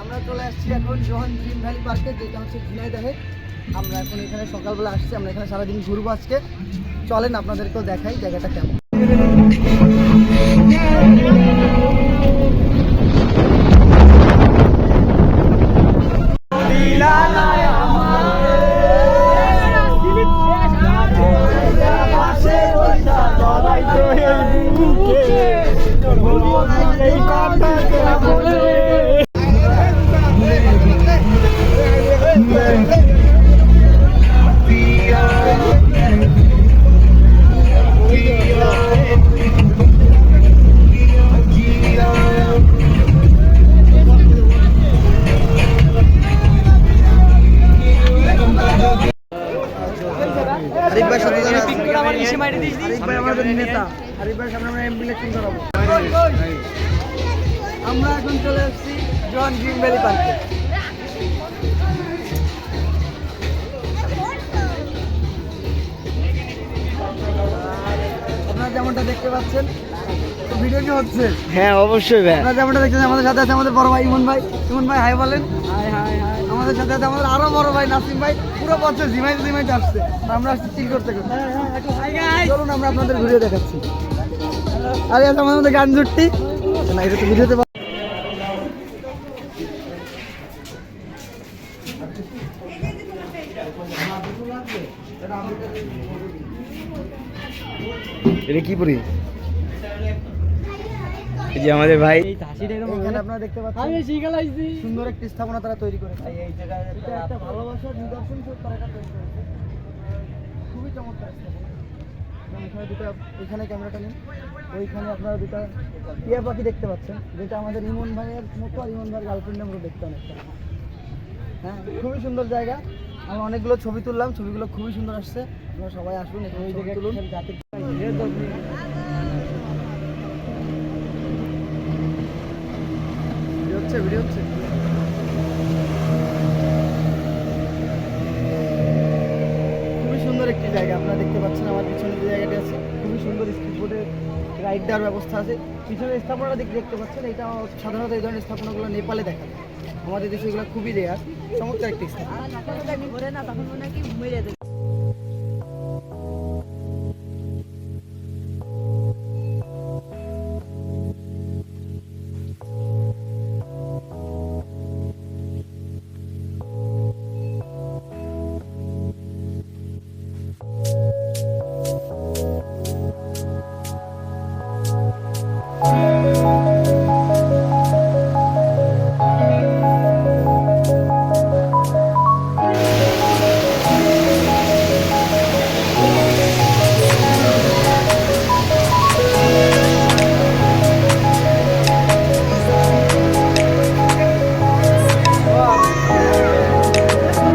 আমরা চলে আসছি এখন জোহান গ্রিন ভ্যালি পার্কে, যেটা হচ্ছে ঝিনাইদহে। আমরা এখন এখানে সকালবেলা আসছি, আমরা এখানে সারাদিন ঘুরবো আজকে। চলেন আপনাদেরকেও দেখাই জায়গাটা কেমন। আমরা এখন চলে আসছি জোহান গ্রিন ভ্যালি পার্কে। আপনারা যেমনটা দেখতে পাচ্ছেন, ভিডিও কি হচ্ছে? হ্যাঁ অবশ্যই ভাই। আপনারা যেমনটা দেখছেন, আমাদের সাথে আছে আমাদের বড় ভাই ইমন ভাই। ইমন ভাই হাই বলেন। High high high. আমাদের সাথে আছে আমাদের আরো বড় ভাই নাসিম ভাই। পুরো বছর জিমাইতে আসছে, আমরা আসছি চিল করতে করতে। চলুন আমরা আপনাদের ভিডিও দেখাচ্ছি। আরে আছে আমাদের মধ্যে গান জুটটি না, এটা তো ভিডিওতে এটা কি পরি? এই যে আমাদের ভাই এখানে আপনারা দেখতে পাচ্ছেন সুন্দর একটি স্থাপনা তারা তৈরি করেছে। এই জায়গায় এটা একটা ভালোবাসার নিদর্শন তারা এটা তৈরি করেছে। খুবই চমৎকার স্থাপনা। এখানে দুটো, এখানে ক্যামেরাটা নিন, ওইখানে আপনারা দুটো টিয়া পাখি দেখতে পাচ্ছেন, যেটা আমাদের ইমন ভাইয়ের মতো আর ইমন ভাইয়ের গার্লফ্রেন্ডের মতো দেখতে অনেকটা। হ্যাঁ, খুবই সুন্দর জায়গা। আমরা অনেকগুলো ছবি তুললাম, ছবিগুলো খুবই সুন্দর আসছে। আপনারা সবাই আসুন, এখানে ছবি তুলুন। ভিডিও হচ্ছে খুবই সুন্দর একটি জায়গা। আপনারা দেখতে পাচ্ছেন আমার পিছনে যে জায়গাটি আছে, খুবই সুন্দর স্পিড বোটের রাইড দেওয়ার ব্যবস্থা আছে। পিছনে স্থাপনাটা দেখতে পাচ্ছেন, এটা সাধারণত এই ধরনের স্থাপনাগুলো নেপালে দেখা যায়, আমাদের দেশে এগুলো খুবই রেয়ার। চমৎকার একটি স্থাপনা।